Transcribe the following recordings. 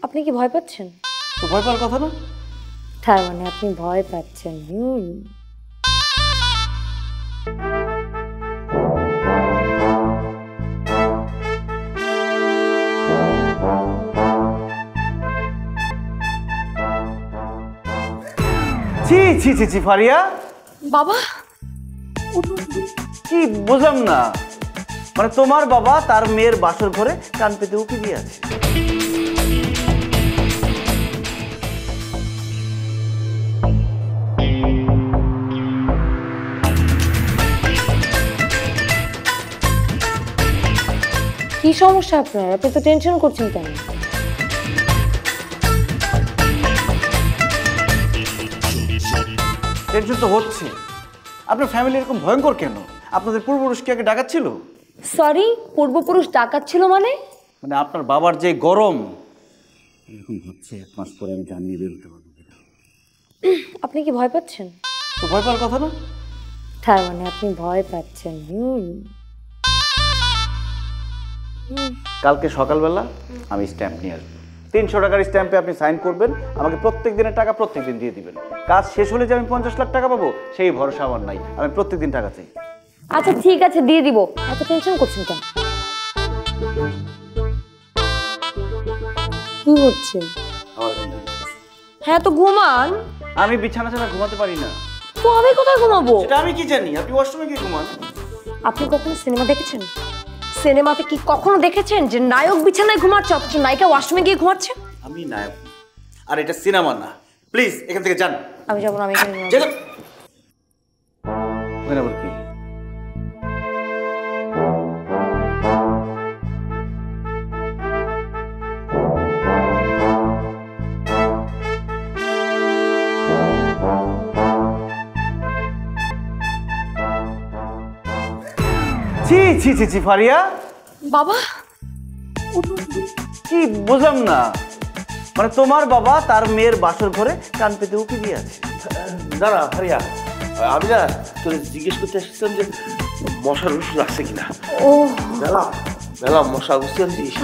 আপনি কি ভয় পাচ্ছেন? তো ভয় পাওয়ার কথা না। তার মানে আপনি ভয় পাচ্ছেন। ছি ছি ছি ছি ফারিয়া, বাবা কি বুঝলাম না, মানে তোমার বাবা তার মেয়ের বাসর ঘরে কান পেতে উকি দিয়ে আছে। কি সমস্যা আপনার? আপনি তো টেনশন করছেন কেন? টেনশন তো হচ্ছে। আপনার ফ্যামিলি এরকম ভয়ঙ্কর কেন? আপনাদের পূর্বপুরুষ কি আগে ডাকাত ছিল? সরি, পূর্বপুরুষ ডাকাত ছিল মানে? মানে আপনার বাবার যে গরম, এরকম হচ্ছে 1 মাস পরে আমি জানিয়ে বেরোতে পারবো কিনা। আপনি কি ভয় পাচ্ছেন? তো ভয় পাওয়ার কথা না। তার মানে আপনি ভয় পাচ্ছেন। কালকে সকালবেলা আমি স্ট্যাম্প নিয়ে আসবো। 300 টাকার স্ট্যাম্পে আপনি সাইন করবেন, আমাকে প্রত্যেক দিনের টাকা প্রত্যেক দিন দিয়ে দিবেন। কাজ শেষ হলে যে আমি 50 লাখ টাকা পাবো সেই ভরসা আমার নাই। আমি প্রত্যেক দিন টাকা চাই। আচ্ছা ঠিক আছে, দিয়ে দিব। এত টেনশন করছেন কেন? কি হচ্ছে? হ্যাঁ তো ঘুমান। আমি বিছানা ছাড়া ঘুমাতে পারি না। তো আমি কোথায় ঘুমাবো? সেটা আমি কি জানি? আপনি ওয়াশরুমে গিয়ে ঘুমান। আপনি কখনো সিনেমা দেখেছেন? সিনেমাতে কি কখনো দেখেছেন যে নায়ক বিছানায় ঘুমাচ্ছে অথচ নায়িকা ওয়াশরুমে গিয়ে ঘুমাচ্ছে? আমি নায়ক, আর এটা সিনেমা না। প্লিজ এখান থেকে যান। আমি যাবো না, আমি এখানে ঘুমাবো। যান। ওখানে আবার কি? ছি ছি ছি ছি ফারিয়া, বাবা কি বুঝলাম না, মানে তোমার বাবা তার মেয়ের বাসর ঘরে কান পেতে উকি দিয়ে আছে। দাঁড়া ফারিয়া, আমি না তোর জিজ্ঞেস করতে আসছিলাম যে মশার ওষুধ আছে কিনা। ও বেলা মশা বুঝতে পারছিস,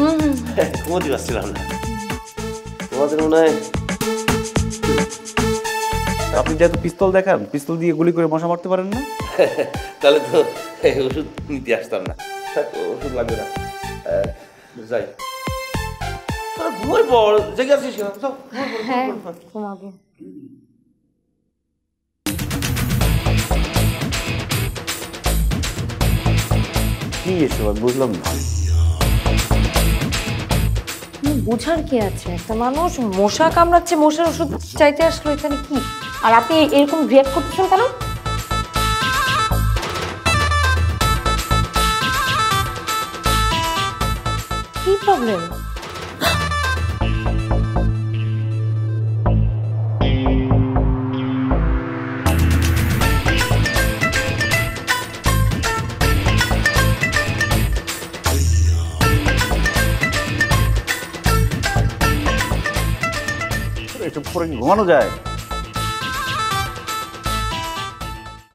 ঘুমোতে পারছিলাম না। তোমাদের মনে হয় আপনি যেহেতু পিস্তল দেখান, পিস্তল দিয়ে গুলি করে মশা মারতে পারেন না? তাহলে তো ওষুধ নিতে আসতাম না। ওষুধ লাগবে না, যাই। তোরা ঘুমাই পড়, জেগে আছিস কেন? হ্যাঁ ঘুমাবো। কি এসব বুঝলাম না। বুঝার কি আছে? একটা মানুষ মশা কামড়াচ্ছে, মশার ওষুধ চাইতে আসলো এখানে কি? আর আপনি এরকম রিয়াক্ট করতেছেন কেন? কি প্রবলেম? এসব করে কি ঘুমানো যায়?